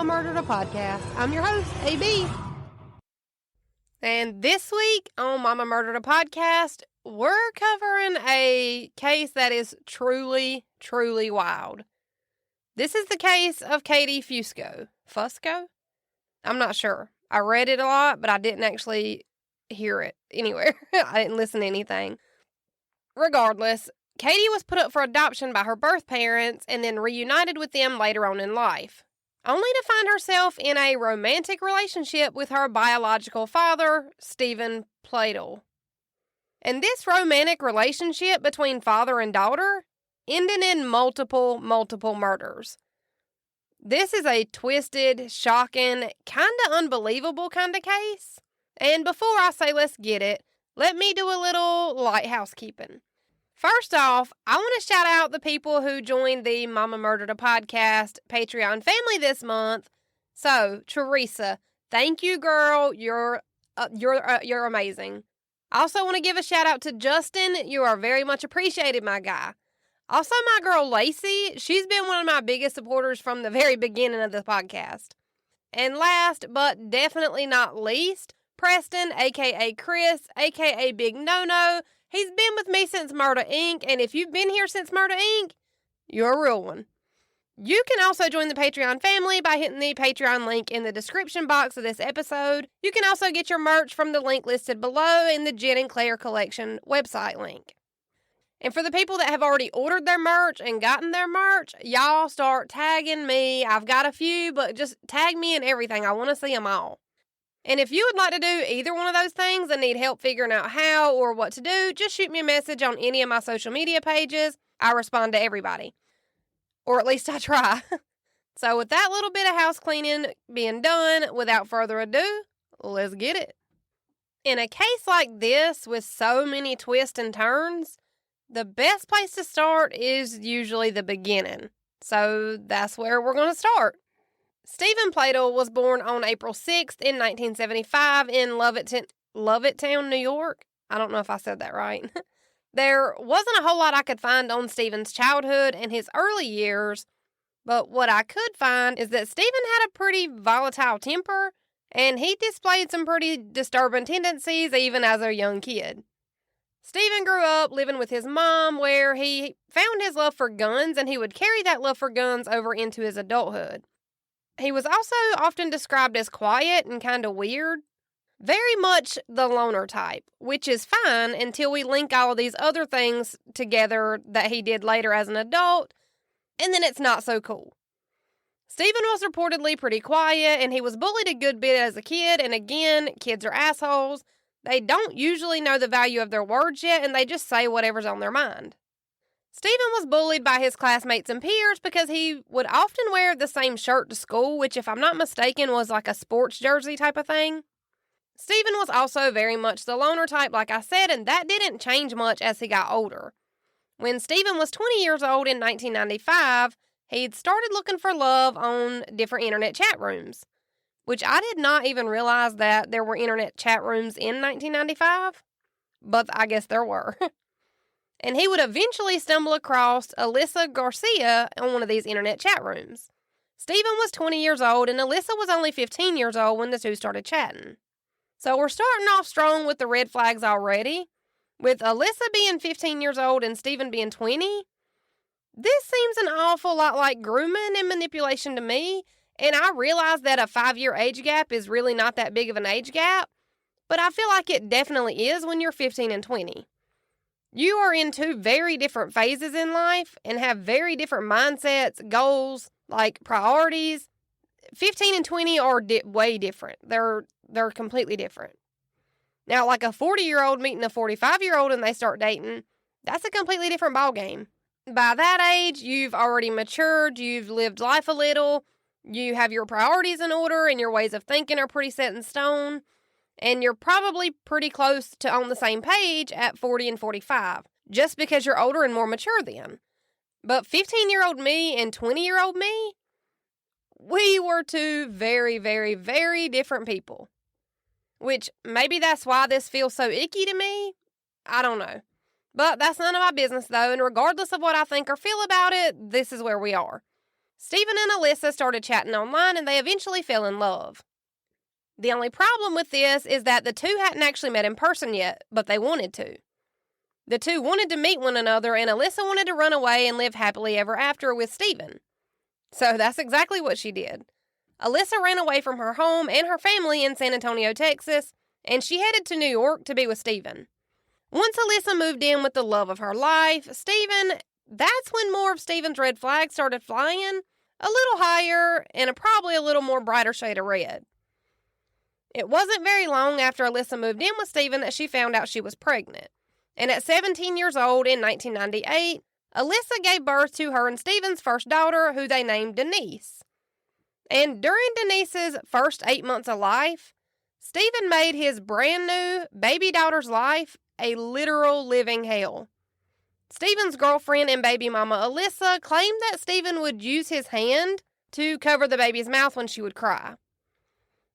Momma Murdered A Podcast. I'm your host, AB. And this week on Momma Murdered A Podcast, we're covering a case that is truly, truly wild. This is the case of Katie Fusco. Fusco? I'm not sure. I read it a lot, but I didn't actually hear it anywhere. I didn't listen to anything. Regardless, Katie was put up for adoption by her birth parents and then reunited with them later on in life, only to find herself in a romantic relationship with her biological father, Steven Pladl. And this romantic relationship between father and daughter ended in multiple murders. This is a twisted, shocking, kind of unbelievable kind of case. And before I say let's get it, let me do a little light housekeeping. First off, I want to shout out the people who joined the Momma Murdered A Podcast Patreon family this month. So, Teresa, thank you, girl. You're amazing. I also want to give a shout out to Justin. You are very much appreciated, my guy. Also, my girl Lacey. She's been one of my biggest supporters from the very beginning of the podcast. And last, but definitely not least, Preston, a.k.a. Chris, a.k.a. Big No-No. He's been with me since Murder, Inc., and if you've been here since Murder, Inc., you're a real one. You can also join the Patreon family by hitting the Patreon link in the description box of this episode. You can also get your merch from the link listed below in the Jen and Claire Collection website link. And for the people that have already ordered their merch and gotten their merch, y'all start tagging me. I've got a few, but just tag me in everything. I want to see them all. And if you would like to do either one of those things and need help figuring out how or what to do, just shoot me a message on any of my social media pages. I respond to everybody. Or at least I try. So with that little bit of house cleaning being done, without further ado, let's get it. In a case like this with so many twists and turns, the best place to start is usually the beginning. So that's where we're going to start. Steven Pladl was born on April 6th in 1975 in Lovittown, New York. I don't know if I said that right. There wasn't a whole lot I could find on Steven's childhood and his early years, but what I could find is that Steven had a pretty volatile temper, and he displayed some pretty disturbing tendencies even as a young kid. Steven grew up living with his mom, where he found his love for guns, and he would carry that love for guns over into his adulthood. He was also often described as quiet and kind of weird. Very much the loner type, which is fine until we link all of these other things together that he did later as an adult, and then it's not so cool. Steven was reportedly pretty quiet, and he was bullied a good bit as a kid, and again, kids are assholes. They don't usually know the value of their words yet, and they just say whatever's on their mind. Steven was bullied by his classmates and peers because he would often wear the same shirt to school, which, if I'm not mistaken, was like a sports jersey type of thing. Steven was also very much the loner type, like I said, and that didn't change much as he got older. When Steven was 20 years old in 1995, he'd started looking for love on different internet chat rooms, which I did not even realize that there were internet chat rooms in 1995, but I guess there were. And he would eventually stumble across Alyssa Garcia on one of these internet chat rooms. Steven was 20 years old, and Alyssa was only 15 years old when the two started chatting. So we're starting off strong with the red flags already. With Alyssa being 15 years old and Steven being 20, this seems an awful lot like grooming and manipulation to me, and I realize that a 5-year age gap is really not that big of an age gap, but I feel like it definitely is when you're 15 and 20. You are in two very different phases in life and have very different mindsets, goals, like priorities. 15 and 20 are way different. They're completely different. Now, like a 40-year-old meeting a 45-year-old and they start dating, that's a completely different ballgame. By that age, you've already matured, you've lived life a little, you have your priorities in order, and your ways of thinking are pretty set in stone. And you're probably pretty close to on the same page at 40 and 45, just because you're older and more mature then. But 15-year-old me and 20-year-old me, we were two very, very, very different people. Which, maybe that's why this feels so icky to me. I don't know. But that's none of my business, though, and regardless of what I think or feel about it, this is where we are. Steven and Alyssa started chatting online and they eventually fell in love. The only problem with this is that the two hadn't actually met in person yet, but they wanted to. The two wanted to meet one another, and Alyssa wanted to run away and live happily ever after with Steven. So that's exactly what she did. Alyssa ran away from her home and her family in San Antonio, Texas, and she headed to New York to be with Steven. Once Alyssa moved in with the love of her life, Steven, that's when more of Steven's red flags started flying, a little higher and probably a little more brighter shade of red. It wasn't very long after Alyssa moved in with Steven that she found out she was pregnant. And at 17 years old in 1998, Alyssa gave birth to her and Steven's first daughter, who they named Denise. And during Denise's first 8 months of life, Steven made his brand new baby daughter's life a literal living hell. Steven's girlfriend and baby mama Alyssa claimed that Steven would use his hand to cover the baby's mouth when she would cry,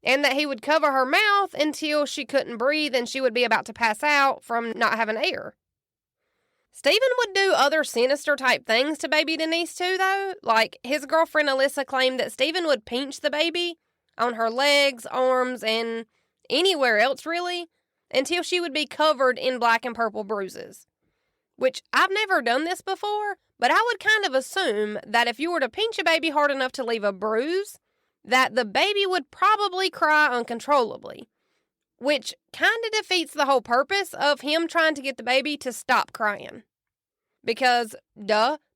and that he would cover her mouth until she couldn't breathe and she would be about to pass out from not having air. Steven would do other sinister type things to baby Denise too, though. Like, his girlfriend Alyssa claimed that Steven would pinch the baby on her legs, arms, and anywhere else really, until she would be covered in black and purple bruises. Which, I've never done this before, but I would kind of assume that if you were to pinch a baby hard enough to leave a bruise, that the baby would probably cry uncontrollably, which kind of defeats the whole purpose of him trying to get the baby to stop crying. Because,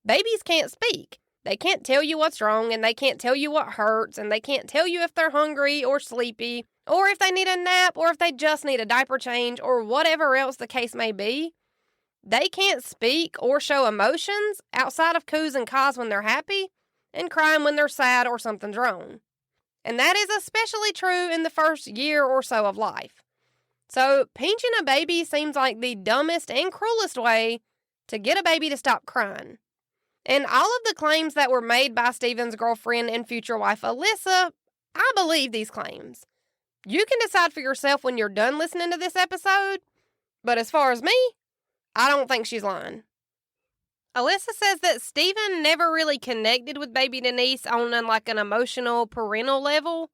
babies can't speak. They can't tell you what's wrong, and they can't tell you what hurts, and they can't tell you if they're hungry or sleepy, or if they need a nap, or if they just need a diaper change, or whatever else the case may be. They can't speak or show emotions outside of coos and caws when they're happy, and crying when they're sad or something's wrong. And that is especially true in the first year or so of life. So, pinching a baby seems like the dumbest and cruelest way to get a baby to stop crying. And all of the claims that were made by Steven's girlfriend and future wife Alyssa, I believe these claims. You can decide for yourself when you're done listening to this episode, but as far as me, I don't think she's lying. Alyssa says that Steven never really connected with baby Denise on an emotional parental level,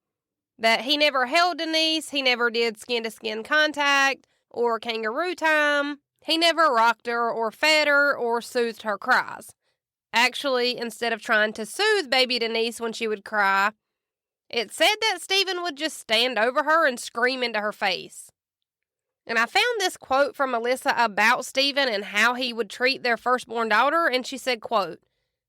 that he never held Denise, he never did skin-to-skin contact or kangaroo time, he never rocked her or fed her or soothed her cries. Actually, instead of trying to soothe baby Denise when she would cry, it said that Steven would just stand over her and scream into her face. And I found this quote from Alyssa about Steven and how he would treat their firstborn daughter, and she said, quote,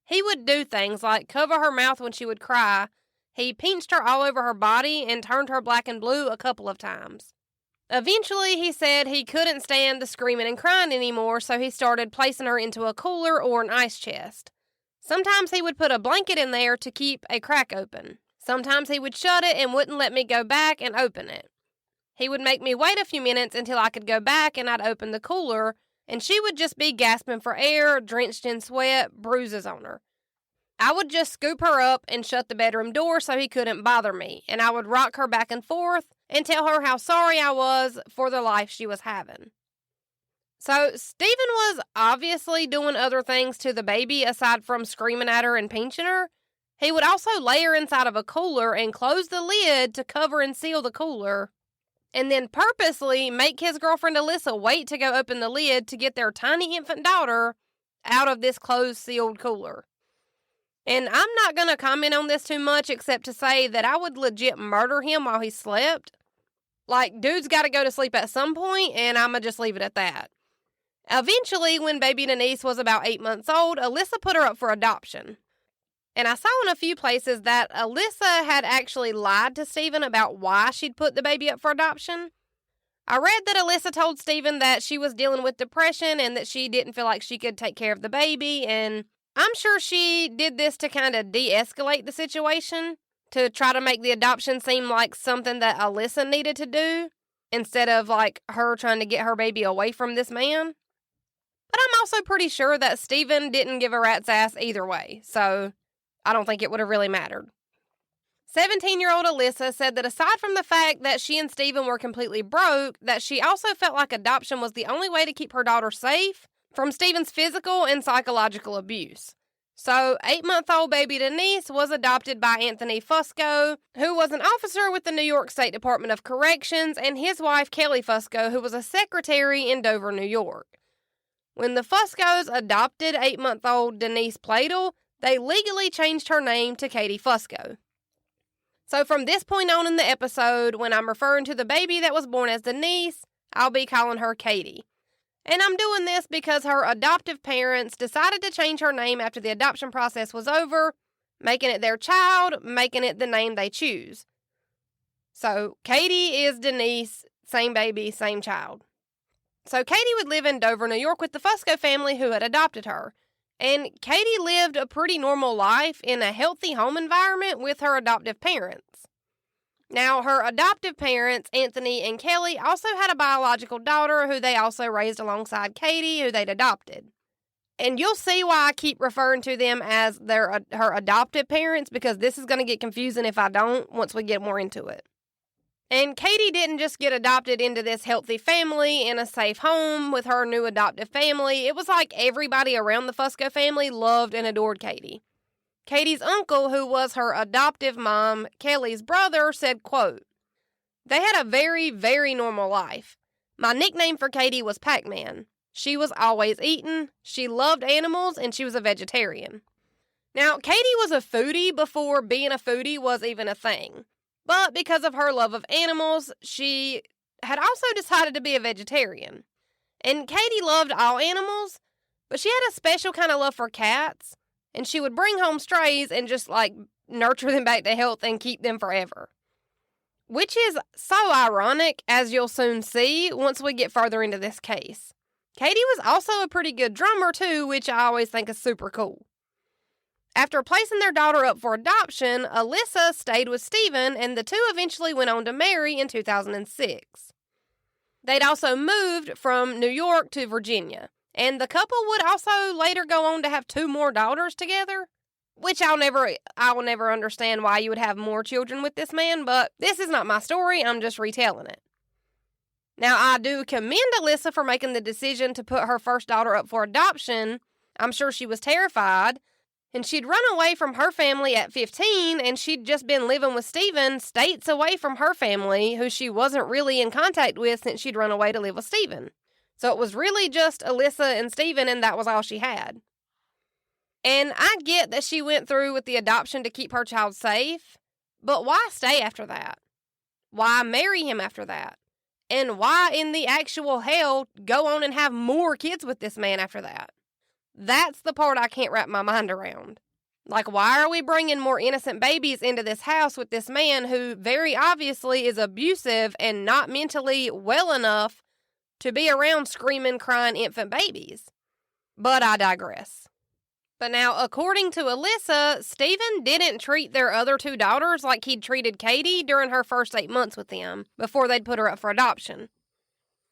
"He would do things like cover her mouth when she would cry. He pinched her all over her body and turned her black and blue a couple of times. Eventually, he said he couldn't stand the screaming and crying anymore, so he started placing her into a cooler or an ice chest. Sometimes he would put a blanket in there to keep a crack open. Sometimes he would shut it and wouldn't let me go back and open it. He would make me wait a few minutes until I could go back and I'd open the cooler, and she would just be gasping for air, drenched in sweat, bruises on her. I would just scoop her up and shut the bedroom door so he couldn't bother me, and I would rock her back and forth and tell her how sorry I was for the life she was having." So, Steven was obviously doing other things to the baby aside from screaming at her and pinching her. He would also lay her inside of a cooler and close the lid to cover and seal the cooler, and then purposely make his girlfriend Alyssa wait to go open the lid to get their tiny infant daughter out of this closed, sealed cooler. And I'm not going to comment on this too much except to say that I would legit murder him while he slept. Like, dude's got to go to sleep at some point, and I'm going to just leave it at that. Eventually, when baby Denise was about 8 months old, Alyssa put her up for adoption. And I saw in a few places that Alyssa had actually lied to Steven about why she'd put the baby up for adoption. I read that Alyssa told Steven that she was dealing with depression and that she didn't feel like she could take care of the baby, and I'm sure she did this to kind of de-escalate the situation, to try to make the adoption seem like something that Alyssa needed to do, instead of her trying to get her baby away from this man. But I'm also pretty sure that Steven didn't give a rat's ass either way, so I don't think it would have really mattered. 17-year-old Alyssa said that aside from the fact that she and Steven were completely broke, that she also felt like adoption was the only way to keep her daughter safe from Steven's physical and psychological abuse. So, 8-month-old baby Denise was adopted by Anthony Fusco, who was an officer with the New York State Department of Corrections, and his wife Kelly Fusco, who was a secretary in Dover, New York. When the Fuscos adopted 8-month-old Denise Pladl, they legally changed her name to Katie Fusco. So from this point on in the episode, when I'm referring to the baby that was born as Denise, I'll be calling her Katie. And I'm doing this because her adoptive parents decided to change her name after the adoption process was over, making it their child, making it the name they choose. So Katie is Denise, same baby, same child. So Katie would live in Dover, New York with the Fusco family who had adopted her. And Katie lived a pretty normal life in a healthy home environment with her adoptive parents. Now, her adoptive parents, Anthony and Kelly, also had a biological daughter who they also raised alongside Katie, who they'd adopted. And you'll see why I keep referring to them as her adoptive parents, because this is going to get confusing if I don't once we get more into it. And Katie didn't just get adopted into this healthy family in a safe home with her new adoptive family. It was like everybody around the Fusco family loved and adored Katie. Katie's uncle, who was her adoptive mom, Kelly's brother, said, quote, "They had a very, very normal life. My nickname for Katie was Pac-Man. She was always eating, she loved animals, and she was a vegetarian." Now, Katie was a foodie before being a foodie was even a thing. But because of her love of animals, she had also decided to be a vegetarian. And Katie loved all animals, but she had a special kind of love for cats. And she would bring home strays and just, nurture them back to health and keep them forever. Which is so ironic, as you'll soon see once we get further into this case. Katie was also a pretty good drummer, too, which I always think is super cool. After placing their daughter up for adoption, Alyssa stayed with Steven, and the two eventually went on to marry in 2006. They'd also moved from New York to Virginia. And the couple would also later go on to have 2 more daughters together, which I will never understand why you would have more children with this man, but this is not my story, I'm just retelling it. Now, I do commend Alyssa for making the decision to put her first daughter up for adoption. I'm sure she was terrified, and she'd run away from her family at 15, and she'd just been living with Steven states away from her family, who she wasn't really in contact with since she'd run away to live with Steven. So it was really just Alyssa and Steven, and that was all she had. And I get that she went through with the adoption to keep her child safe, but why stay after that? Why marry him after that? And why in the actual hell go on and have more kids with this man after that? That's the part I can't wrap my mind around. Why are we bringing more innocent babies into this house with this man who very obviously is abusive and not mentally well enough to be around screaming, crying infant babies? But I digress. But now, according to Alyssa, Steven didn't treat their other 2 daughters like he'd treated Katie during her first 8 months with them, before they'd put her up for adoption.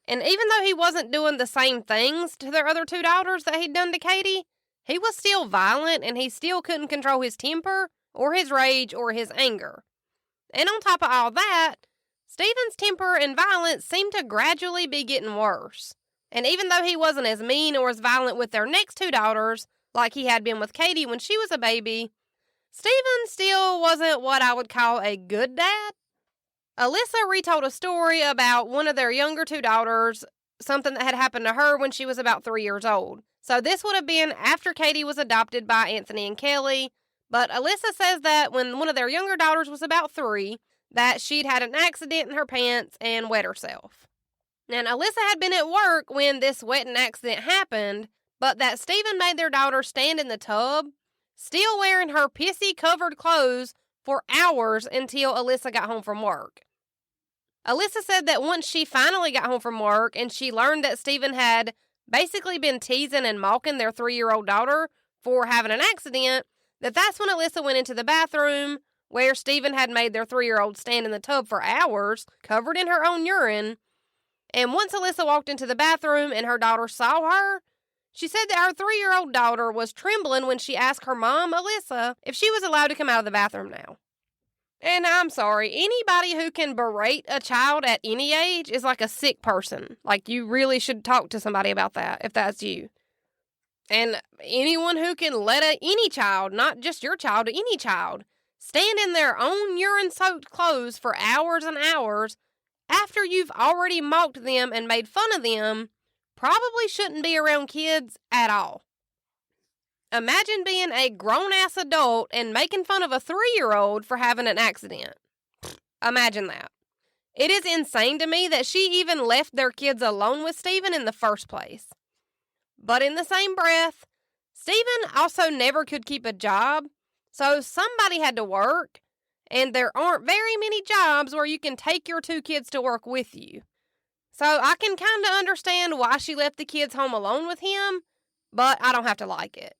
And even though he wasn't doing the same things to their other 2 daughters that he'd done to Katie, he was still violent, and he still couldn't control his temper, or his rage, or his anger. And on top of all that, Steven's temper and violence seemed to gradually be getting worse. And even though he wasn't as mean or as violent with their next 2 daughters, like he had been with Katie when she was a baby, Steven still wasn't what I would call a good dad. Alyssa retold a story about one of their younger 2 daughters, something that had happened to her when she was about 3 years old. So this would have been after Katie was adopted by Anthony and Kelly, but Alyssa says that when one of their younger daughters was about 3, that she'd had an accident in her pants and wet herself. And Alyssa had been at work when this wetting accident happened, but that Steven made their daughter stand in the tub, still wearing her pissy-covered clothes for hours until Alyssa got home from work. Alyssa said that once she finally got home from work and she learned that Steven had basically been teasing and mocking their 3-year-old daughter for having an accident, that's when Alyssa went into the bathroom where Steven had made their 3-year-old stand in the tub for hours, covered in her own urine. And once Alyssa walked into the bathroom and her daughter saw her, she said that her 3-year-old daughter was trembling when she asked her mom, Alyssa, if she was allowed to come out of the bathroom now. And I'm sorry, anybody who can berate a child at any age is like a sick person. You really should talk to somebody about that if that's you. And anyone who can let any child, not just your child, any child, stand in their own urine-soaked clothes for hours and hours after you've already mocked them and made fun of them probably shouldn't be around kids at all. Imagine being a grown-ass adult and making fun of a 3-year-old for having an accident. Imagine that. It is insane to me that she even left their kids alone with Steven in the first place. But in the same breath, Steven also never could keep a job, so somebody had to work, and there aren't very many jobs where you can take your 2 kids to work with you. So I can kind of understand why she left the kids home alone with him, but I don't have to like it.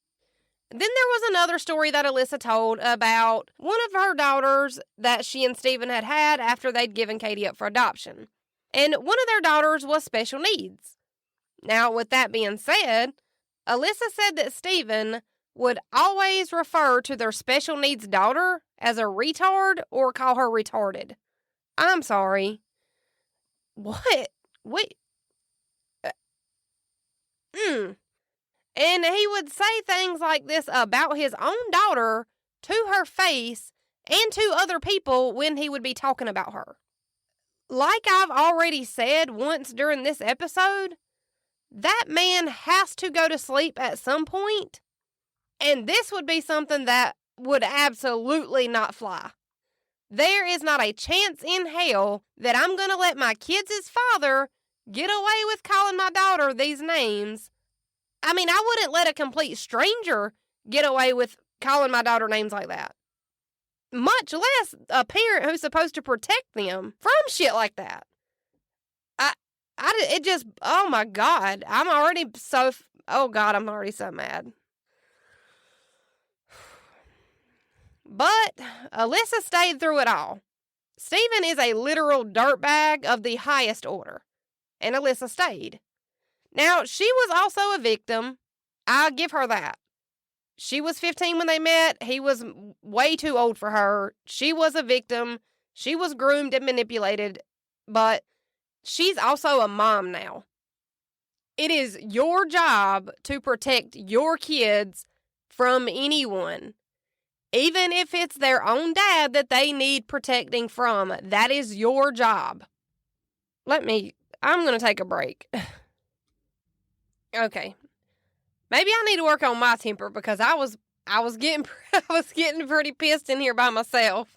Then there was another story that Alyssa told about one of her daughters that she and Steven had after they'd given Katie up for adoption. And one of their daughters was special needs. Now, with that being said, Alyssa said that Steven would always refer to their special needs daughter as a retard or call her retarded. I'm sorry. What? Wait. And he would say things like this about his own daughter to her face and to other people when he would be talking about her. Like I've already said once during this episode, that man has to go to sleep at some point, and this would be something that would absolutely not fly. There is not a chance in hell that I'm going to let my kids' father get away with calling my daughter these names. I mean, I wouldn't let a complete stranger get away with calling my daughter names like that. Much less a parent who's supposed to protect them from shit like that. It just, oh my God. I'm already so mad. But Alyssa stayed through it all. Steven is a literal dirtbag of the highest order. And Alyssa stayed. Now, she was also a victim. I'll give her that. She was 15 when they met. He was way too old for her. She was a victim. She was groomed and manipulated. But she's also a mom now. It is your job to protect your kids from anyone. Even if it's their own dad that they need protecting from. That is your job. I'm going to take a break. Okay. Maybe I need to work on my temper because I was getting pretty pissed in here by myself.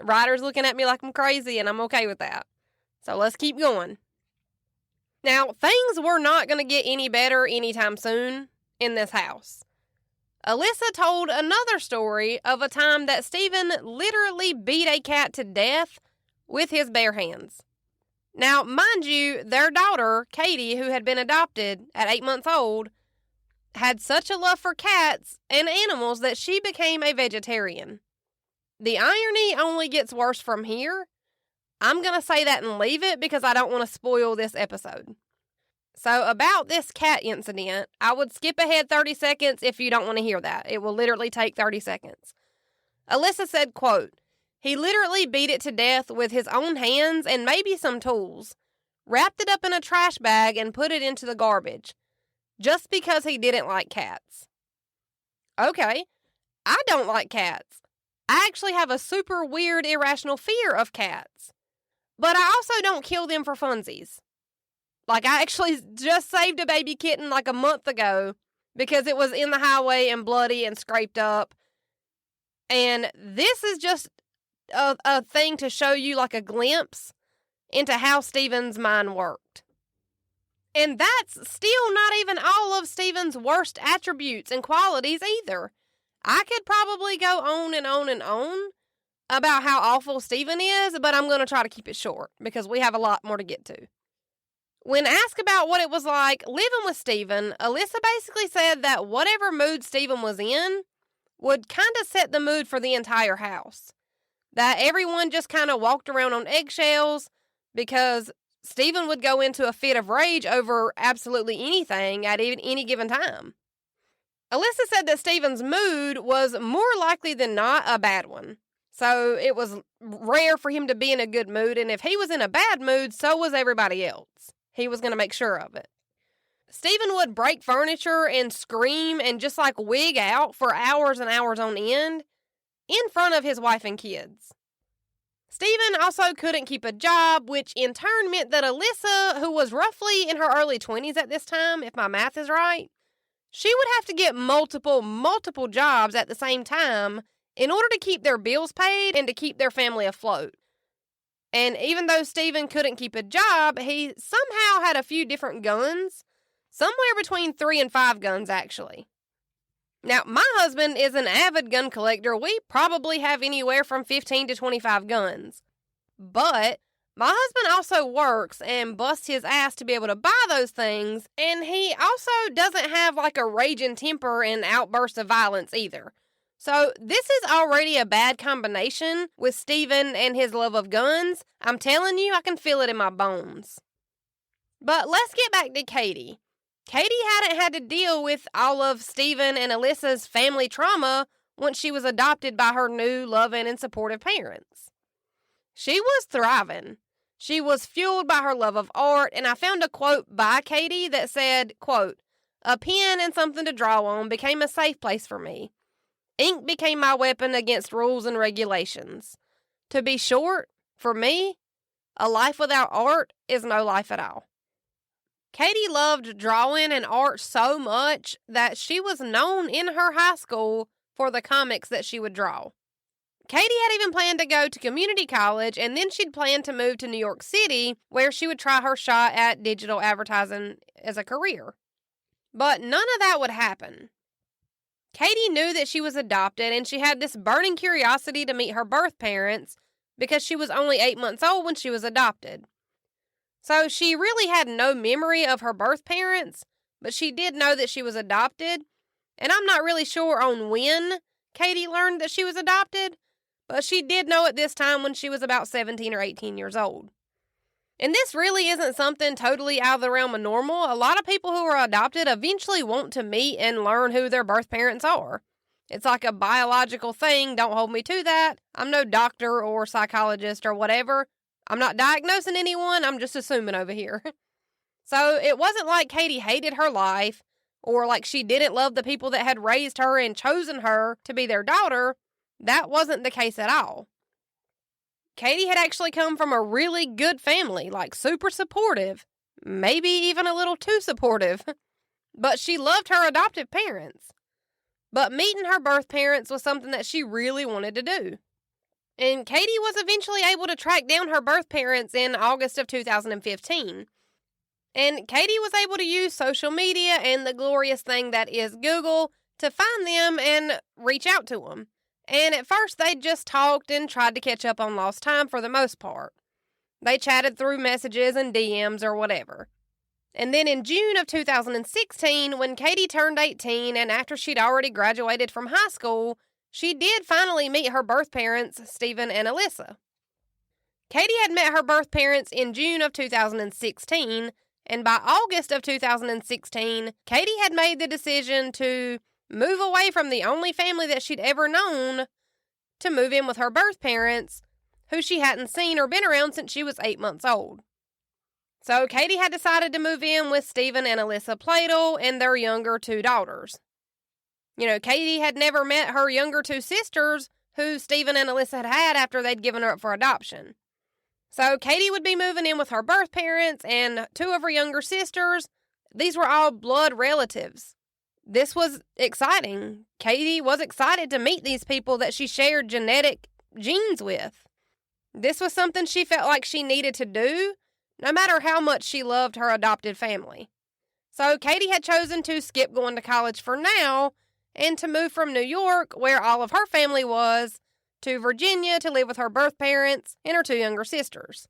Ryder's looking at me like I'm crazy, and I'm okay with that. So let's keep going. Now, things were not going to get any better anytime soon in this house. Alyssa told another story of a time that Steven literally beat a cat to death with his bare hands. Now, mind you, their daughter, Katie, who had been adopted at 8 months old, had such a love for cats and animals that she became a vegetarian. The irony only gets worse from here. I'm going to say that and leave it because I don't want to spoil this episode. So, about this cat incident, I would skip ahead 30 seconds if you don't want to hear that. It will literally take 30 seconds. Alyssa said, quote, "He literally beat it to death with his own hands and maybe some tools, wrapped it up in a trash bag and put it into the garbage, just because he didn't like cats." Okay, I don't like cats. I actually have a super weird, irrational fear of cats. But I also don't kill them for funsies. Like, I actually just saved a baby kitten like a month ago because it was in the highway and bloody and scraped up. And this is just a thing to show you like a glimpse into how Steven's mind worked. And that's still not even all of Steven's worst attributes and qualities either. I could probably go on and on and on about how awful Steven is, but I'm going to try to keep it short because we have a lot more to get to. When asked about what it was like living with Steven, Alyssa basically said that whatever mood Steven was in would kind of set the mood for the entire house. That everyone just kind of walked around on eggshells because Steven would go into a fit of rage over absolutely anything at any given time. Alyssa said that Steven's mood was more likely than not a bad one. So it was rare for him to be in a good mood, and if he was in a bad mood, so was everybody else. He was going to make sure of it. Steven would break furniture and scream and just like wig out for hours and hours on end in front of his wife and kids. Steven also couldn't keep a job, which in turn meant that Alyssa, who was roughly in her early 20s at this time, if my math is right, she would have to get multiple jobs at the same time in order to keep their bills paid and to keep their family afloat. And even though Steven couldn't keep a job, he somehow had a few different guns, somewhere between 3 and 5 guns, actually. Now, my husband is an avid gun collector. We probably have anywhere from 15 to 25 guns. But my husband also works and busts his ass to be able to buy those things, and he also doesn't have like a raging temper and outburst of violence either. So this is already a bad combination with Steven and his love of guns. I'm telling you, I can feel it in my bones. But let's get back to Katie. Katie hadn't had to deal with all of Steven and Alyssa's family trauma once she was adopted by her new loving and supportive parents. She was thriving. She was fueled by her love of art, and I found a quote by Katie that said, quote, "A pen and something to draw on became a safe place for me. Ink became my weapon against rules and regulations. To be short, for me, a life without art is no life at all." Katie loved drawing and art so much that she was known in her high school for the comics that she would draw. Katie had even planned to go to community college, and then she'd planned to move to New York City, where she would try her shot at digital advertising as a career. But none of that would happen. Katie knew that she was adopted, and she had this burning curiosity to meet her birth parents because she was only 8 months old when she was adopted. So she really had no memory of her birth parents, but she did know that she was adopted, and I'm not really sure on when Katie learned that she was adopted, but she did know at this time when she was about 17 or 18 years old. And this really isn't something totally out of the realm of normal. A lot of people who are adopted eventually want to meet and learn who their birth parents are. It's like a biological thing. Don't hold me to that. I'm no doctor or psychologist or whatever. I'm not diagnosing anyone. I'm just assuming over here. So it wasn't like Katie hated her life or like she didn't love the people that had raised her and chosen her to be their daughter. That wasn't the case at all. Katie had actually come from a really good family, like super supportive, maybe even a little too supportive. But she loved her adoptive parents. But meeting her birth parents was something that she really wanted to do. And Katie was eventually able to track down her birth parents in August of 2015. And Katie was able to use social media and the glorious thing that is Google to find them and reach out to them. And at first they just talked and tried to catch up on lost time for the most part. They chatted through messages and DMs or whatever. And then in June of 2016, when Katie turned 18 and after she'd already graduated from high school, she did finally meet her birth parents, Steven and Alyssa. Katie had met her birth parents in June of 2016, and by August of 2016, Katie had made the decision to move away from the only family that she'd ever known to move in with her birth parents, who she hadn't seen or been around since she was 8 months old. So Katie had decided to move in with Steven and Alyssa Pladl and their younger 2 daughters. You know, Katie had never met her younger 2 sisters who Steven and Alyssa had after they'd given her up for adoption. So Katie would be moving in with her birth parents and 2 of her younger sisters. These were all blood relatives. This was exciting. Katie was excited to meet these people that she shared genetic genes with. This was something she felt like she needed to do, no matter how much she loved her adopted family. So Katie had chosen to skip going to college for now and to move from New York, where all of her family was, to Virginia to live with her birth parents and her 2 younger sisters.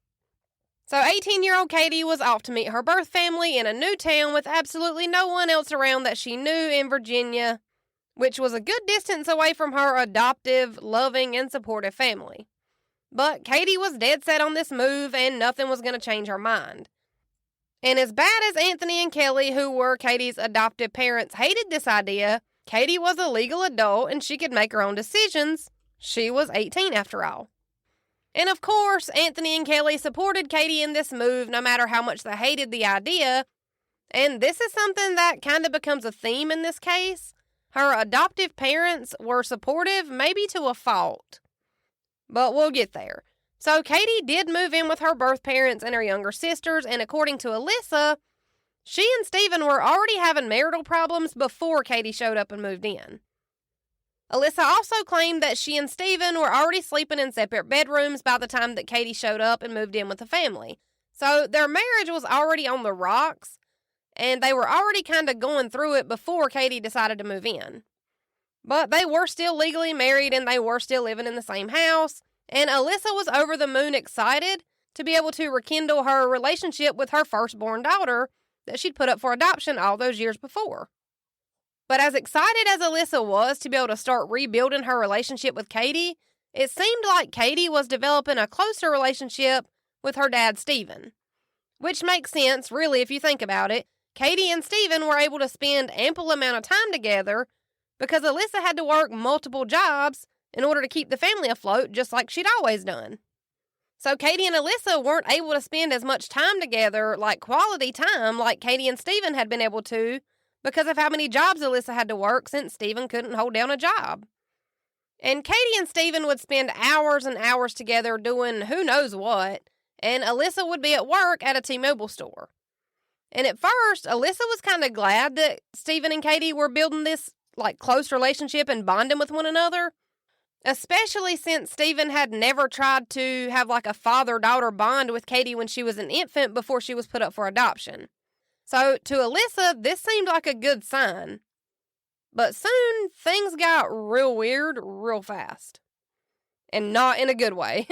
So 18-year-old Katie was off to meet her birth family in a new town with absolutely no one else around that she knew in Virginia, which was a good distance away from her adoptive, loving, and supportive family. But Katie was dead set on this move, and nothing was going to change her mind. And as bad as Anthony and Kelly, who were Katie's adoptive parents, hated this idea, Katie was a legal adult and she could make her own decisions. She was 18 after all. And of course, Anthony and Kelly supported Katie in this move no matter how much they hated the idea, And this is something that kind of becomes a theme in this case. Her adoptive parents were supportive, maybe to a fault. But we'll get there. So Katie did move in with her birth parents and her younger sisters, and according to Alyssa, she and Steven were already having marital problems before Katie showed up and moved in. Alyssa also claimed that she and Steven were already sleeping in separate bedrooms by the time that Katie showed up and moved in with the family. So their marriage was already on the rocks, and they were already kind of going through it before Katie decided to move in. But they were still legally married, and they were still living in the same house, and Alyssa was over the moon excited to be able to rekindle her relationship with her firstborn daughter that she'd put up for adoption all those years before. But as excited as Alyssa was to be able to start rebuilding her relationship with Katie, it seemed like Katie was developing a closer relationship with her dad, Steven. Which makes sense, really, if you think about it. Katie and Steven were able to spend ample amount of time together because Alyssa had to work multiple jobs in order to keep the family afloat, just like she'd always done. So Katie and Alyssa weren't able to spend as much time together, like quality time, like Katie and Steven had been able to, because of how many jobs Alyssa had to work since Steven couldn't hold down a job. And Katie and Steven would spend hours and hours together doing who knows what, and Alyssa would be at work at a T-Mobile store. And at first, Alyssa was kind of glad that Steven and Katie were building this close relationship and bonding with one another, especially since Steven had never tried to have a father-daughter bond with Katie when she was an infant before she was put up for adoption. So to Alyssa, this seemed like a good sign. But soon, things got real weird real fast. And not in a good way.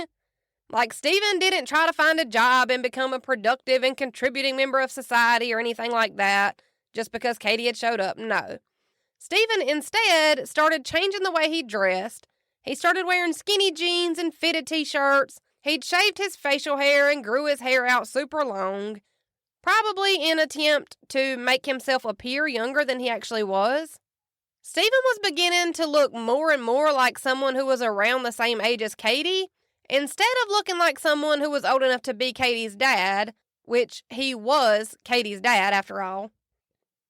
Steven didn't try to find a job and become a productive and contributing member of society or anything like that just because Katie had showed up. No. Steven instead started changing the way he dressed. He started wearing skinny jeans and fitted t-shirts. He'd shaved his facial hair and grew his hair out super long, probably in an attempt to make himself appear younger than he actually was. Steven was beginning to look more and more like someone who was around the same age as Katie, instead of looking like someone who was old enough to be Katie's dad, which he was Katie's dad after all.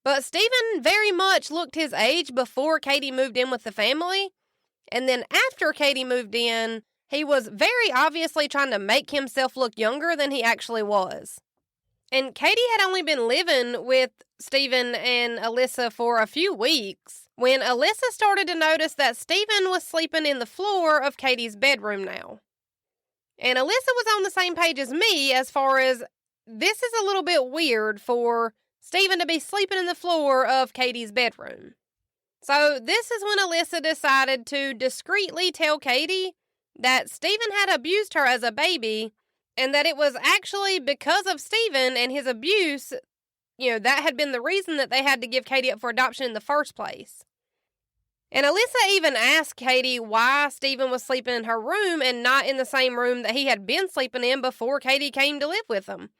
But Steven very much looked his age before Katie moved in with the family, and then after Katie moved in, he was very obviously trying to make himself look younger than he actually was. And Katie had only been living with Steven and Alyssa for a few weeks when Alyssa started to notice that Steven was sleeping in the floor of Katie's bedroom now. And Alyssa was on the same page as me as far as this is a little bit weird for Steven to be sleeping in the floor of Katie's bedroom. So this is when Alyssa decided to discreetly tell Katie that Steven had abused her as a baby and that it was actually because of Steven and his abuse, that had been the reason that they had to give Katie up for adoption in the first place. And Alyssa even asked Katie why Steven was sleeping in her room and not in the same room that he had been sleeping in before Katie came to live with him.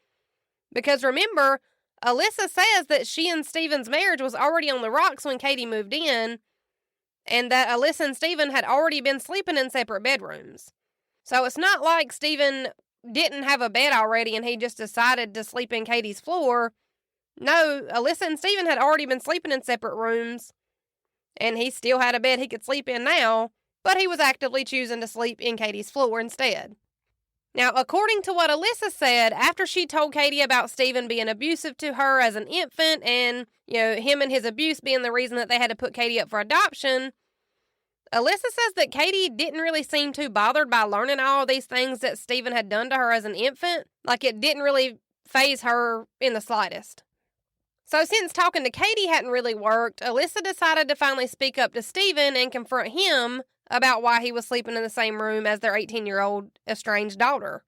Because remember, Alyssa says that she and Steven's marriage was already on the rocks when Katie moved in, and that Alyssa and Steven had already been sleeping in separate bedrooms. So it's not like Steven didn't have a bed already and he just decided to sleep in Katie's floor. No, Alyssa and Steven had already been sleeping in separate rooms, and he still had a bed he could sleep in now, but he was actively choosing to sleep in Katie's floor instead. Now, according to what Alyssa said, after she told Katie about Steven being abusive to her as an infant and, him and his abuse being the reason that they had to put Katie up for adoption, Alyssa says that Katie didn't really seem too bothered by learning all these things that Steven had done to her as an infant. It didn't really faze her in the slightest. So since talking to Katie hadn't really worked, Alyssa decided to finally speak up to Steven and confront him about why he was sleeping in the same room as their 18-year-old estranged daughter.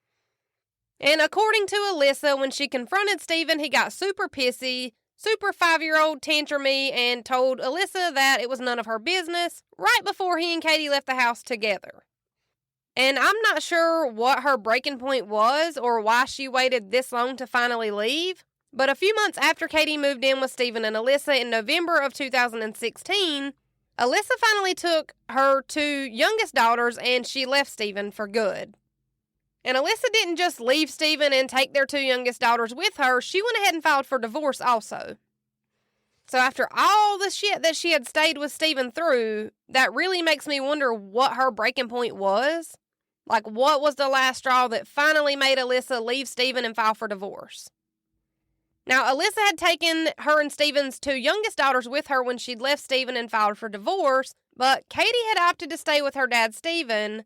And according to Alyssa, when she confronted Steven, he got super pissy, super 5-year-old tantrumy, and told Alyssa that it was none of her business right before he and Katie left the house together. And I'm not sure what her breaking point was or why she waited this long to finally leave, but a few months after Katie moved in with Steven and Alyssa in November of 2016, Alyssa finally took her 2 youngest daughters and she left Steven for good. And Alyssa didn't just leave Steven and take their 2 youngest daughters with her. She went ahead and filed for divorce also. So after all the shit that she had stayed with Steven through, that really makes me wonder what her breaking point was. Like, what was the last straw that finally made Alyssa leave Steven and file for divorce? Now, Alyssa had taken her and Steven's 2 youngest daughters with her when she'd left Steven and filed for divorce, but Katie had opted to stay with her dad, Steven,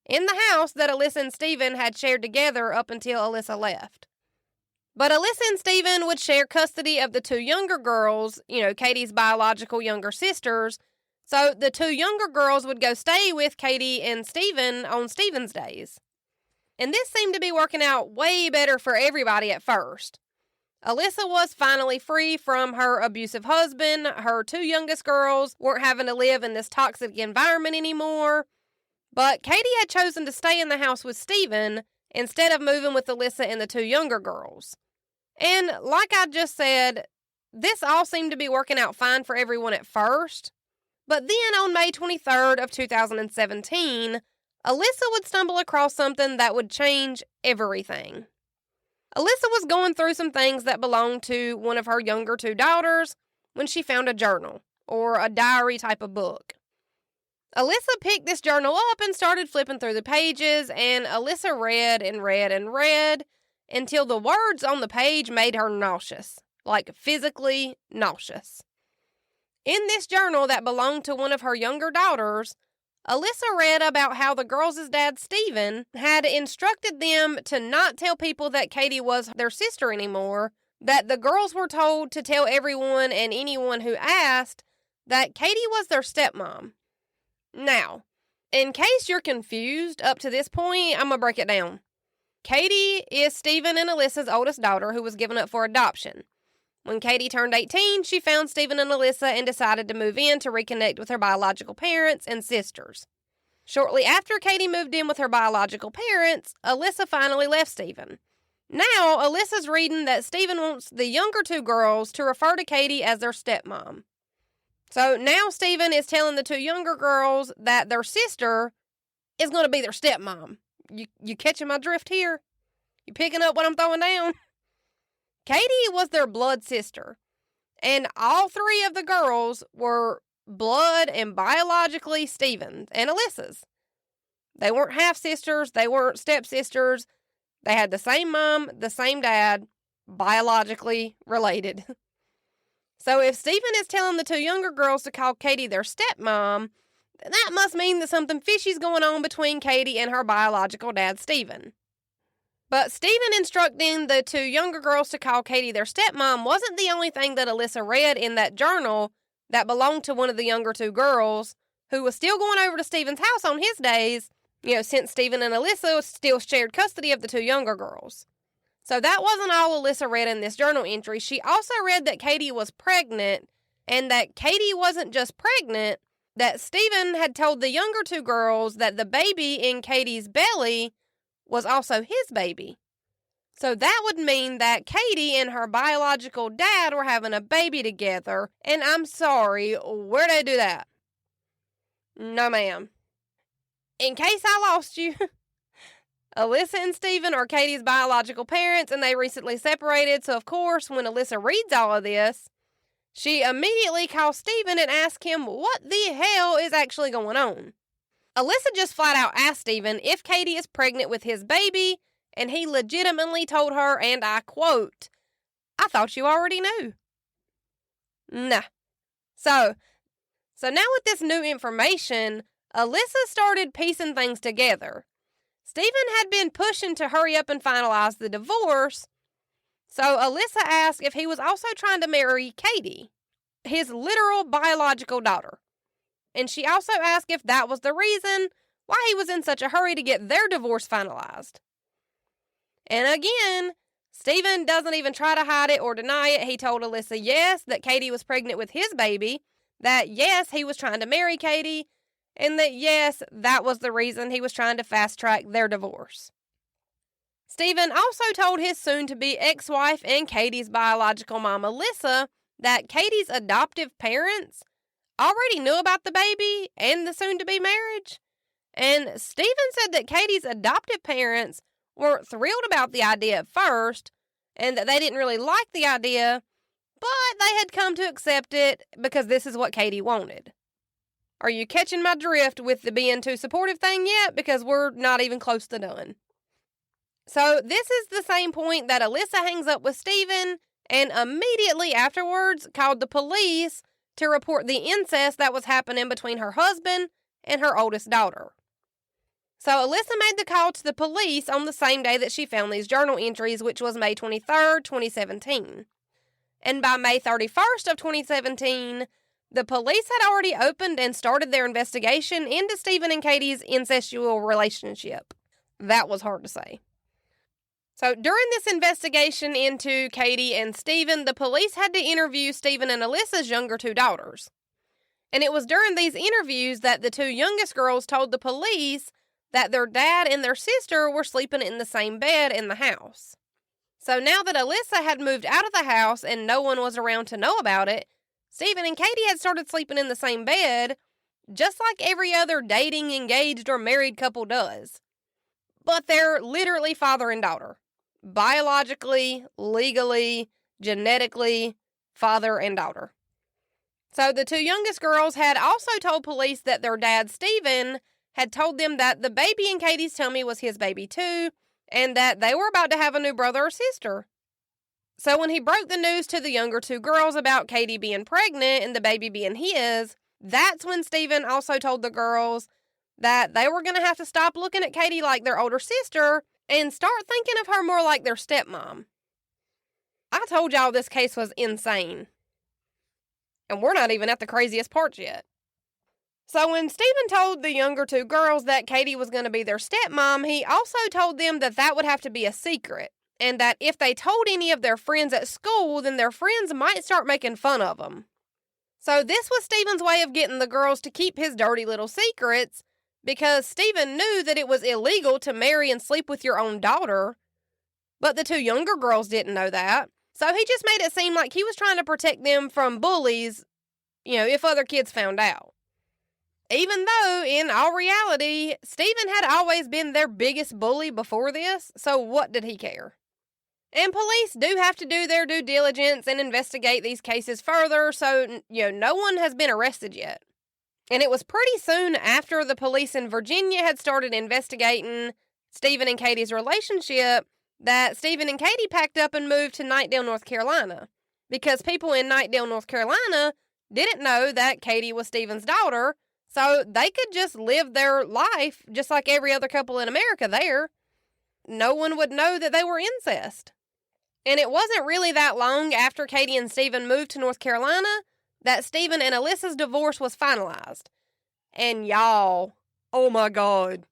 in the house that Alyssa and Steven had shared together up until Alyssa left. But Alyssa and Steven would share custody of the 2 younger girls, Katie's biological younger sisters, so the 2 younger girls would go stay with Katie and Steven on Steven's days. And this seemed to be working out way better for everybody at first. Alyssa was finally free from her abusive husband. Her 2 youngest girls weren't having to live in this toxic environment anymore. But Katie had chosen to stay in the house with Steven instead of moving with Alyssa and the 2 younger girls. And like I just said, this all seemed to be working out fine for everyone at first. But then on May 23rd of 2017, Alyssa would stumble across something that would change everything. Alyssa was going through some things that belonged to one of her younger 2 daughters when she found a journal, or a diary type of book. Alyssa picked this journal up and started flipping through the pages, and Alyssa read and read and read until the words on the page made her nauseous, like physically nauseous. In this journal that belonged to one of her younger daughters, Alyssa read about how the girls' dad, Steven, had instructed them to not tell people that Katie was their sister anymore, that the girls were told to tell everyone and anyone who asked that Katie was their stepmom. Now, in case you're confused up to this point, I'm going to break it down. Katie is Steven and Alyssa's oldest daughter who was given up for adoption. When Katie turned 18, she found Steven and Alyssa and decided to move in to reconnect with her biological parents and sisters. Shortly after Katie moved in with her biological parents, Alyssa finally left Steven. Now, Alyssa's reading that Steven wants the younger 2 girls to refer to Katie as their stepmom. So now Steven is telling the 2 younger girls that their sister is going to be their stepmom. You catching my drift here? You picking up what I'm throwing down? Katie was their blood sister, and all 3 of the girls were blood and biologically Steven's and Alyssa's. They weren't half-sisters, they weren't stepsisters. They had the same mom, the same dad, biologically related. So if Steven is telling the 2 younger girls to call Katie their stepmom, then that must mean that something fishy's going on between Katie and her biological dad, Steven. But Steven instructing the 2 younger girls to call Katie their stepmom wasn't the only thing that Alyssa read in that journal that belonged to one of the younger 2 girls, who was still going over to Steven's house on his days, since Steven and Alyssa still shared custody of the 2 younger girls. So that wasn't all Alyssa read in this journal entry. She also read that Katie was pregnant, and that Katie wasn't just pregnant, that Steven had told the younger 2 girls that the baby in Katie's belly was also his baby. So that would mean that Katie and her biological dad were having a baby together, and I'm sorry, where'd they do that? No, ma'am. In case I lost you, Alyssa and Steven are Katie's biological parents, and they recently separated, so of course, when Alyssa reads all of this, she immediately calls Steven and asks him what the hell is actually going on. Alyssa just flat out asked Steven if Katie is pregnant with his baby, and he legitimately told her, and I quote, "I thought you already knew." Nah. So now with this new information, Alyssa started piecing things together. Steven had been pushing to hurry up and finalize the divorce, so Alyssa asked if he was also trying to marry Katie, his literal biological daughter. And she also asked if that was the reason why he was in such a hurry to get their divorce finalized. And again, Steven doesn't even try to hide it or deny it. He told Alyssa, yes, that Katie was pregnant with his baby, that yes, he was trying to marry Katie, and that yes, that was the reason he was trying to fast-track their divorce. Steven also told his soon-to-be ex-wife and Katie's biological mom, Alyssa, that Katie's adoptive parents already knew about the baby and the soon-to-be marriage, And Steven said that Katie's adoptive parents weren't thrilled about the idea at first, and that they didn't really like the idea, but they had come to accept it because this is what Katie wanted. Are you catching my drift with the being too supportive thing yet? Because we're not even close to done. So this is the same point that Alyssa hangs up with Steven and immediately afterwards called the police to report the incest that was happening between her husband and her oldest daughter. So Alyssa made the call to the police on the same day that she found these journal entries, which was May 23rd, 2017. And by May 31st of 2017, the police had already opened and started their investigation into Steven and Katie's incestual relationship. That was hard to say. So during this investigation into Katie and Steven, the police had to interview Steven and Alyssa's younger two daughters. And it was during these interviews that the two youngest girls told the police that their dad and their sister were sleeping in the same bed in the house. So now that Alyssa had moved out of the house and no one was around to know about it, Steven and Katie had started sleeping in the same bed, just like every other dating, engaged, or married couple does. But they're literally father and daughter. Biologically, legally, genetically, father and daughter. So the two youngest girls had also told police that their dad, Steven, had told them that the baby in Katie's tummy was his baby too, and that they were about to have a new brother or sister. So when he broke the news to the younger two girls about Katie being pregnant and the baby being his, that's when Steven also told the girls that they were going to have to stop looking at Katie like their older sister and start thinking of her more like their stepmom. I told y'all this case was insane. And we're not even at the craziest parts yet. So when Steven told the younger two girls that Katie was going to be their stepmom, he also told them that that would have to be a secret. And that if they told any of their friends at school, then their friends might start making fun of them. So this was Steven's way of getting the girls to keep his dirty little secrets, because Steven knew that it was illegal to marry and sleep with your own daughter, but the two younger girls didn't know that. So he just made it seem like he was trying to protect them from bullies, if other kids found out. Even though, in all reality, Steven had always been their biggest bully before this, so what did he care? And police do have to do their due diligence and investigate these cases further, so, no one has been arrested yet. And it was pretty soon after the police in Virginia had started investigating Steven and Katie's relationship that Steven and Katie packed up and moved to Knightdale, North Carolina. Because people in Knightdale, North Carolina didn't know that Katie was Steven's daughter, so they could just live their life just like every other couple in America there. No one would know that they were incest. And it wasn't really that long after Katie and Steven moved to North Carolina that Steven and Alyssa's divorce was finalized. And y'all, oh my God.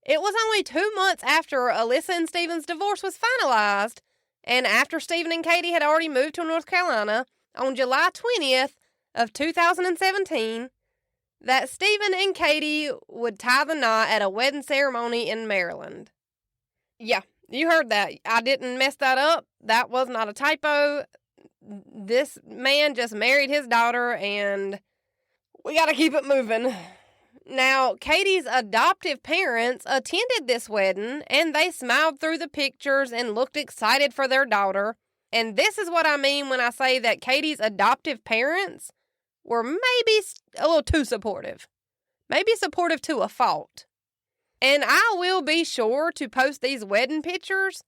It was only 2 months after Alyssa and Steven's divorce was finalized, and after Steven and Katie had already moved to North Carolina, on July 20th of 2017, that Steven and Katie would tie the knot at a wedding ceremony in Maryland. Yeah, you heard that. I didn't mess that up. That was not a typo. This man just married his daughter, and we gotta keep it moving. Now, Katie's adoptive parents attended this wedding, and they smiled through the pictures and looked excited for their daughter. And this is what I mean when I say that Katie's adoptive parents were maybe a little too supportive. Maybe supportive to a fault. And I will be sure to post these wedding pictures,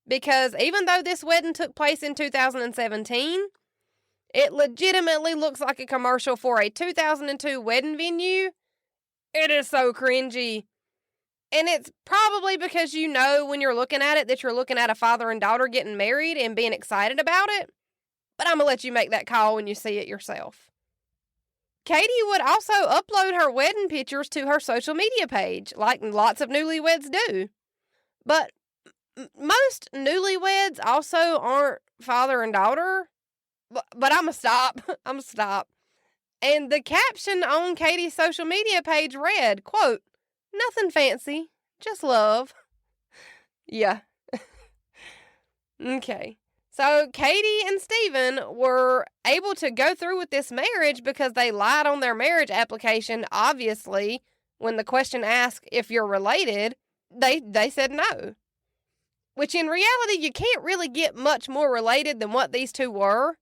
because even though this wedding took place in 2017, it legitimately looks like a commercial for a 2002 wedding venue. It is so cringy. And it's probably because when you're looking at it that you're looking at a father and daughter getting married and being excited about it. But I'm going to let you make that call when you see it yourself. Katie would also upload her wedding pictures to her social media page, like lots of newlyweds do. But most newlyweds also aren't father and daughter. But I'm going to stop. I'm going to stop. And the caption on Katie's social media page read, quote, "Nothing fancy, just love." Yeah. Okay. So Katie and Steven were able to go through with this marriage because they lied on their marriage application, obviously, when the question asked if you're related, they said no. Which in reality, you can't really get much more related than what these two were.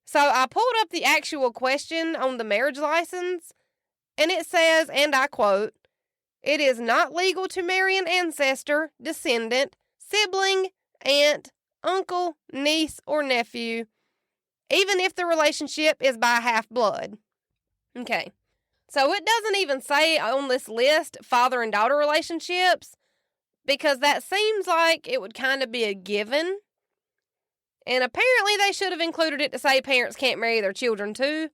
So I pulled up the actual question on the marriage license, and it says, and I quote, "It is not legal to marry an ancestor, descendant, sibling, aunt, uncle, niece, or nephew, even if the relationship is by half-blood." Okay, so it doesn't even say on this list father and daughter relationships, because that seems like it would kind of be a given. And apparently they should have included it to say parents can't marry their children too,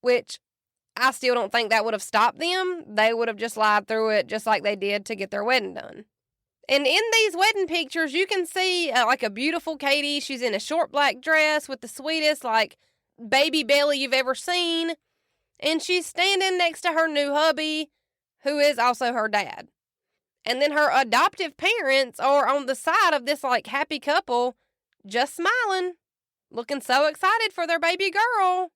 which I still don't think that would have stopped them. They would have just lied through it just like they did to get their wedding done. And in these wedding pictures, you can see like a beautiful Katie. She's in a short black dress with the sweetest like baby belly you've ever seen. And she's standing next to her new hubby, who is also her dad. And then her adoptive parents are on the side of this like happy couple, just smiling, looking so excited for their baby girl.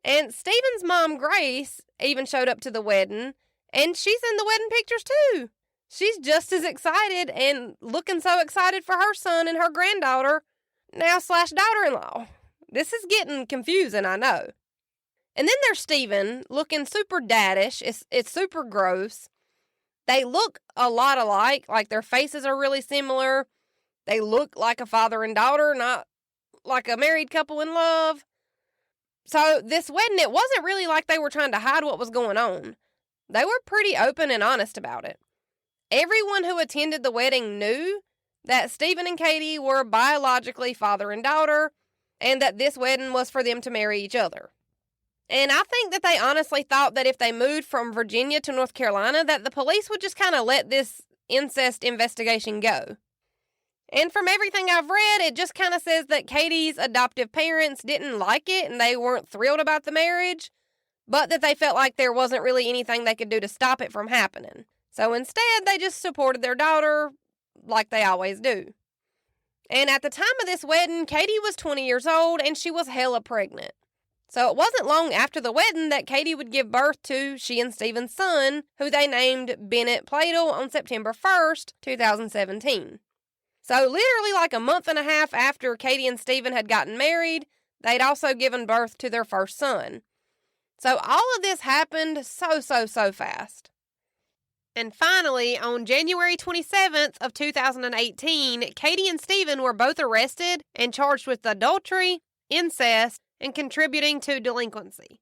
And Steven's mom, Grace, even showed up to the wedding, and she's in the wedding pictures too. She's just as excited and looking so excited for her son and her granddaughter, now / daughter-in-law. This is getting confusing, I know. And then there's Steven, looking super daddish. It's super gross. They look a lot alike, like their faces are really similar. They look like a father and daughter, not like a married couple in love. So this wedding, it wasn't really like they were trying to hide what was going on. They were pretty open and honest about it. Everyone who attended the wedding knew that Steven and Katie were biologically father and daughter, and that this wedding was for them to marry each other. And I think that they honestly thought that if they moved from Virginia to North Carolina, that the police would just kind of let this incest investigation go. And from everything I've read, it just kind of says that Katie's adoptive parents didn't like it and they weren't thrilled about the marriage, but that they felt like there wasn't really anything they could do to stop it from happening. So instead, they just supported their daughter like they always do. And at the time of this wedding, Katie was 20 years old and she was hella pregnant. So it wasn't long after the wedding that Katie would give birth to she and Steven's son, who they named Bennett Pladl on September 1st, 2017. So literally like a month and a half after Katie and Steven had gotten married, they'd also given birth to their first son. So all of this happened so fast. And finally, on January 27th of 2018, Katie and Steven were both arrested and charged with adultery, incest, and contributing to delinquency.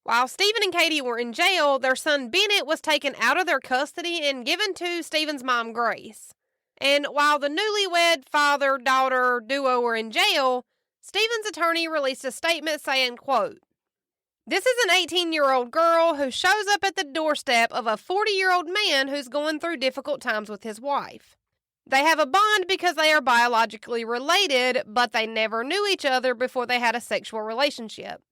While Steven and Katie were in jail, their son Bennett was taken out of their custody and given to Steven's mom, Grace. And while the newlywed father-daughter duo were in jail, Steven's attorney released a statement saying, quote, "This is an 18-year-old girl who shows up at the doorstep of a 40-year-old man who's going through difficult times with his wife. They have a bond because they are biologically related, but they never knew each other before they had a sexual relationship.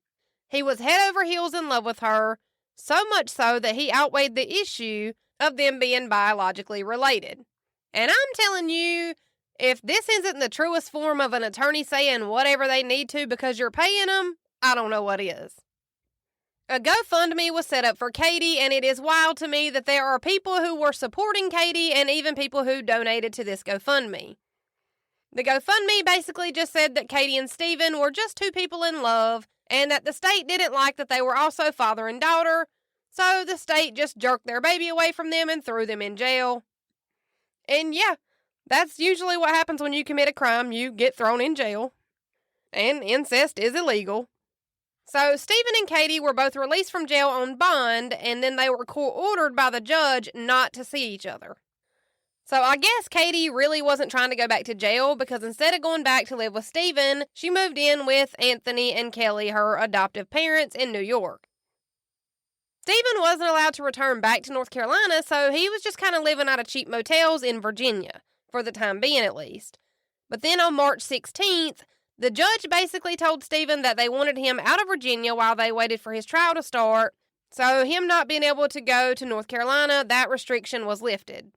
He was head over heels in love with her, so much so that he outweighed the issue of them being biologically related. And I'm telling you, if this isn't the truest form of an attorney saying whatever they need to because you're paying them, I don't know what is." A GoFundMe was set up for Katie, and it is wild to me that there are people who were supporting Katie and even people who donated to this GoFundMe. The GoFundMe basically just said that Katie and Steven were just two people in love and that the state didn't like that they were also father and daughter, so the state just jerked their baby away from them and threw them in jail. And yeah, that's usually what happens when you commit a crime. You get thrown in jail. And incest is illegal. So Steven and Katie were both released from jail on bond, and then they were court-ordered by the judge not to see each other. So I guess Katie really wasn't trying to go back to jail, because instead of going back to live with Steven, she moved in with Anthony and Kelly, her adoptive parents, in New York. Steven wasn't allowed to return back to North Carolina, so he was just kind of living out of cheap motels in Virginia, for the time being at least. But then on March 16th, the judge basically told Steven that they wanted him out of Virginia while they waited for his trial to start, so him not being able to go to North Carolina, that restriction was lifted.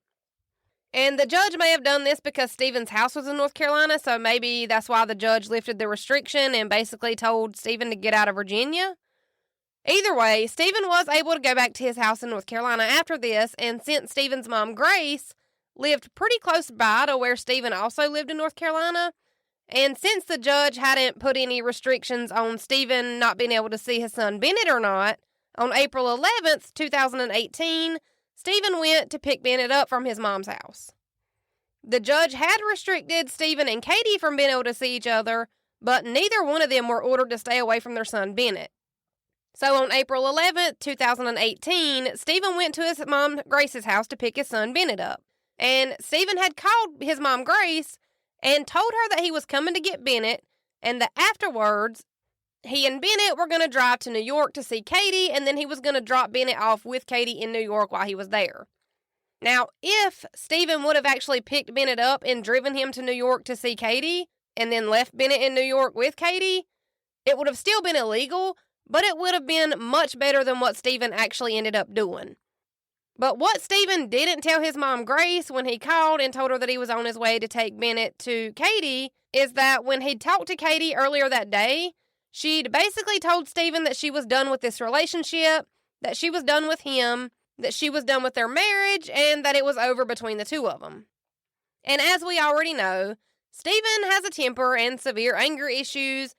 And the judge may have done this because Steven's house was in North Carolina, so maybe that's why the judge lifted the restriction and basically told Steven to get out of Virginia. Either way, Steven was able to go back to his house in North Carolina after this, and since Steven's mom, Grace, lived pretty close by to where Steven also lived in North Carolina, and since the judge hadn't put any restrictions on Steven not being able to see his son Bennett or not, on April 11th, 2018, Steven went to pick Bennett up from his mom's house. The judge had restricted Steven and Katie from being able to see each other, but neither one of them were ordered to stay away from their son Bennett. So on April 11th, 2018, Steven went to his mom Grace's house to pick his son Bennett up. And Steven had called his mom Grace and told her that he was coming to get Bennett, and that afterwards, he and Bennett were going to drive to New York to see Katie, and then he was going to drop Bennett off with Katie in New York while he was there. Now, if Steven would have actually picked Bennett up and driven him to New York to see Katie, and then left Bennett in New York with Katie, it would have still been illegal, but it would have been much better than what Steven actually ended up doing. But what Steven didn't tell his mom Grace when he called and told her that he was on his way to take Bennett to Katie is that when he'd talked to Katie earlier that day, she'd basically told Steven that she was done with this relationship, that she was done with him, that she was done with their marriage, and that it was over between the two of them. And as we already know, Steven has a temper and severe anger issues,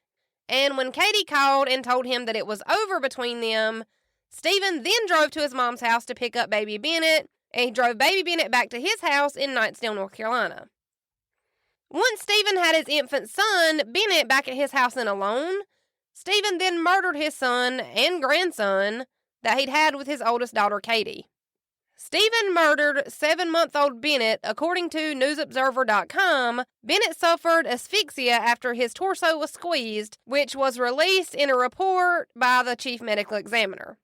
and when Katie called and told him that it was over between them, Steven then drove to his mom's house to pick up baby Bennett, and he drove baby Bennett back to his house in Knightsdale, North Carolina. Once Steven had his infant son, Bennett, back at his house and alone, Steven then murdered his son and grandson that he'd had with his oldest daughter, Katie. Steven murdered 7-month-old Bennett. According to NewsObserver.com, Bennett suffered asphyxia after his torso was squeezed, which was released in a report by the chief medical examiner.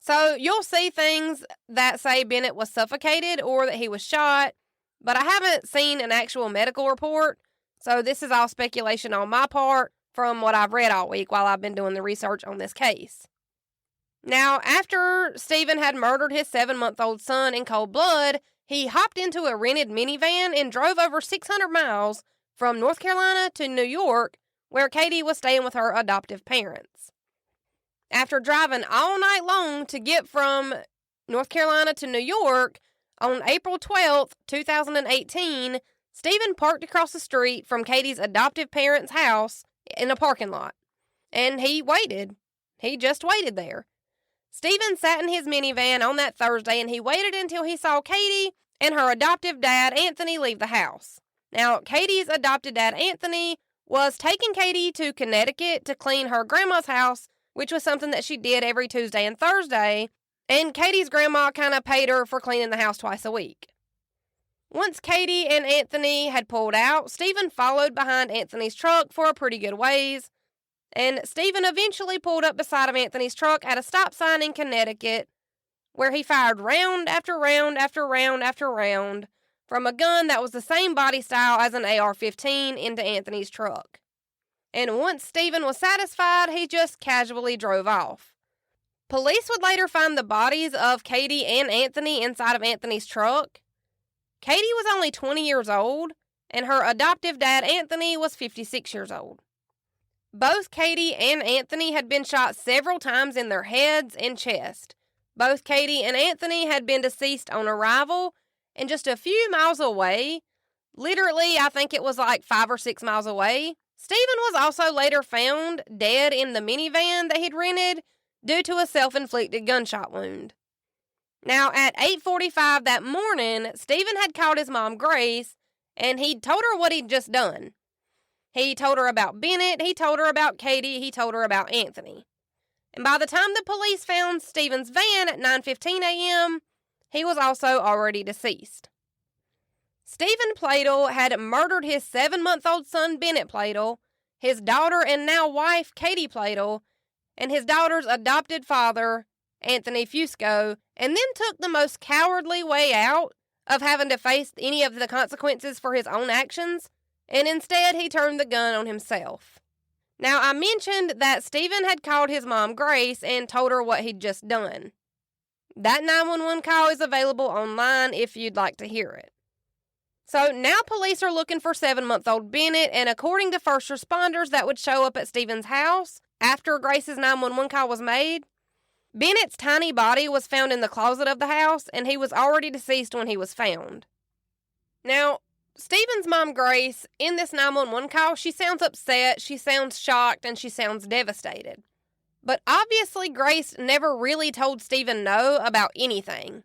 So you'll see things that say Bennett was suffocated or that he was shot, but I haven't seen an actual medical report, so this is all speculation on my part from what I've read all week while I've been doing the research on this case. Now, after Steven had murdered his 7-month-old son in cold blood, he hopped into a rented minivan and drove over 600 miles from North Carolina to New York, where Katie was staying with her adoptive parents. After driving all night long to get from North Carolina to New York, on April 12th, 2018, Steven parked across the street from Katie's adoptive parents' house in a parking lot. And he waited. He just waited there. Steven sat in his minivan on that Thursday, and he waited until he saw Katie and her adoptive dad, Anthony, leave the house. Now, Katie's adopted dad, Anthony, was taking Katie to Connecticut to clean her grandma's house, which was something that she did every Tuesday and Thursday, and Katie's grandma kind of paid her for cleaning the house twice a week. Once Katie and Anthony had pulled out, Steven followed behind Anthony's truck for a pretty good ways, and Steven eventually pulled up beside of Anthony's truck at a stop sign in Connecticut, where he fired round after round after round after round from a gun that was the same body style as an AR-15 into Anthony's truck. And once Steven was satisfied, he just casually drove off. Police would later find the bodies of Katie and Anthony inside of Anthony's truck. Katie was only 20 years old, and her adoptive dad, Anthony, was 56 years old. Both Katie and Anthony had been shot several times in their heads and chest. Both Katie and Anthony had been deceased on arrival, and just a few miles away, literally, I think it was like 5 or 6 miles away, Steven was also later found dead in the minivan that he'd rented due to a self-inflicted gunshot wound. Now, at 8:45 that morning, Steven had called his mom, Grace, and he'd told her what he'd just done. He told her about Bennett, he told her about Katie, he told her about Anthony. And by the time the police found Steven's van at 9:15 a.m., he was also already deceased. Steven Pladl had murdered his 7-month-old son, Bennett Pladl, his daughter and now wife, Katie Pladl, and his daughter's adopted father, Anthony Fusco, and then took the most cowardly way out of having to face any of the consequences for his own actions, and instead he turned the gun on himself. Now, I mentioned that Steven had called his mom, Grace, and told her what he'd just done. That 911 call is available online if you'd like to hear it. So now police are looking for 7-month-old Bennett, and according to first responders that would show up at Steven's house, after Grace's 911 call was made, Bennett's tiny body was found in the closet of the house, and he was already deceased when he was found. Now, Steven's mom, Grace, in this 911 call, she sounds upset, she sounds shocked, and she sounds devastated. But obviously, Grace never really told Steven no about anything.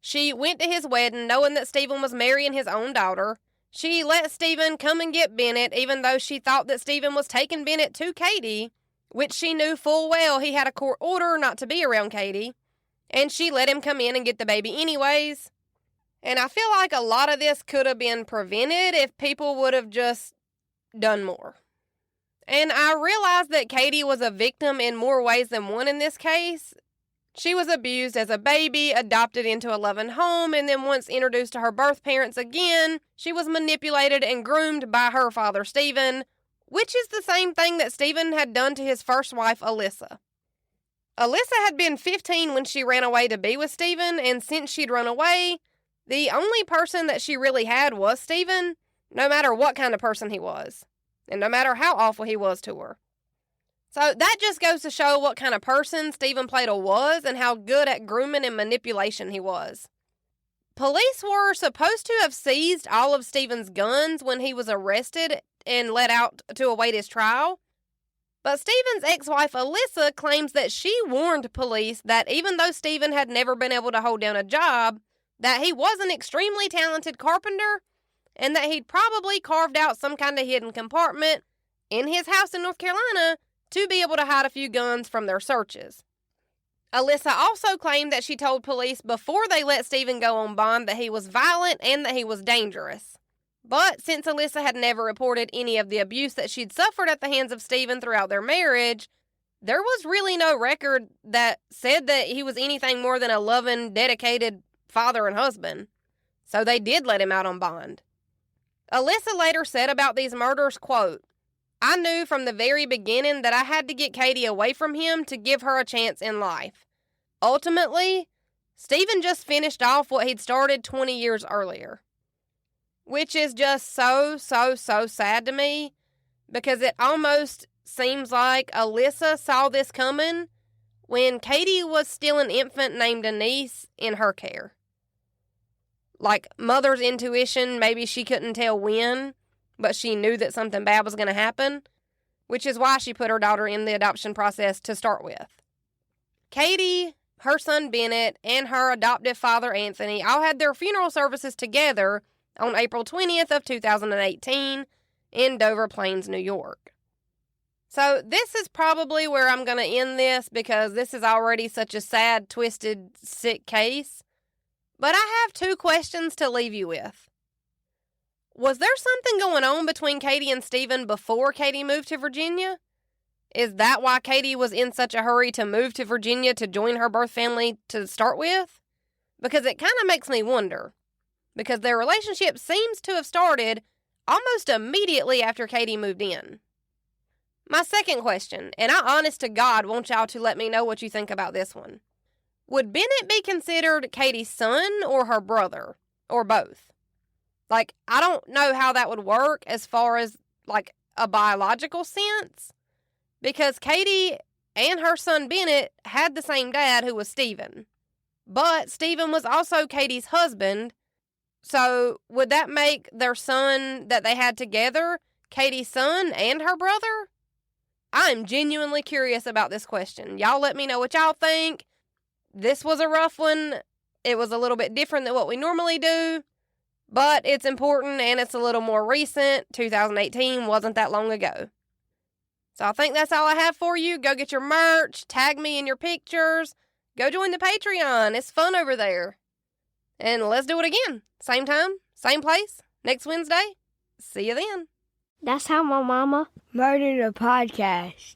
She went to his wedding knowing that Steven was marrying his own daughter. She let Steven come and get Bennett, even though she thought that Steven was taking Bennett to Katie, which she knew full well he had a court order not to be around Katie. And she let him come in and get the baby anyways. And I feel like a lot of this could have been prevented if people would have just done more. And I realized that Katie was a victim in more ways than one in this case. She was abused as a baby, adopted into a loving home, and then once introduced to her birth parents again, she was manipulated and groomed by her father, Steven, which is the same thing that Steven had done to his first wife, Alyssa. Alyssa had been 15 when she ran away to be with Steven, and since she'd run away, the only person that she really had was Steven, no matter what kind of person he was, and no matter how awful he was to her. So that just goes to show what kind of person Steven Pladl was and how good at grooming and manipulation he was. Police were supposed to have seized all of Steven's guns when he was arrested and let out to await his trial. But Steven's ex-wife Alyssa claims that she warned police that even though Steven had never been able to hold down a job, that he was an extremely talented carpenter and that he'd probably carved out some kind of hidden compartment in his house in North Carolina to be able to hide a few guns from their searches. Alyssa also claimed that she told police before they let Steven go on bond that he was violent and that he was dangerous. But since Alyssa had never reported any of the abuse that she'd suffered at the hands of Steven throughout their marriage, there was really no record that said that he was anything more than a loving, dedicated father and husband. So they did let him out on bond. Alyssa later said about these murders, quote, "I knew from the very beginning that I had to get Katie away from him to give her a chance in life. Ultimately, Steven just finished off what he'd started 20 years earlier." Which is just so sad to me, because it almost seems like Alyssa saw this coming when Katie was still an infant named Denise in her care. Like, mother's intuition, maybe she couldn't tell when, but she knew that something bad was going to happen, which is why she put her daughter in the adoption process to start with. Katie, her son Bennett, and her adoptive father Anthony all had their funeral services together on April 20th of 2018 in Dover Plains, New York. So this is probably where I'm going to end this, because this is already such a sad, twisted, sick case. But I have 2 questions to leave you with. Was there something going on between Katie and Steven before Katie moved to Virginia? Is that why Katie was in such a hurry to move to Virginia to join her birth family to start with? Because it kind of makes me wonder. Because their relationship seems to have started almost immediately after Katie moved in. My second question, and I honest to God want y'all to let me know what you think about this one. Would Bennett be considered Katie's son or her brother? Or both? Like, I don't know how that would work as far as, like, a biological sense. Because Katie and her son Bennett had the same dad, who was Steven. But Steven was also Katie's husband. So would that make their son that they had together Katie's son and her brother? I'm genuinely curious about this question. Y'all let me know what y'all think. This was a rough one. It was a little bit different than what we normally do. But it's important and it's a little more recent. 2018 wasn't that long ago. So I think that's all I have for you. Go get your merch. Tag me in your pictures. Go join the Patreon. It's fun over there. And let's do it again. Same time, same place, next Wednesday. See you then. That's how my mama murdered a podcast.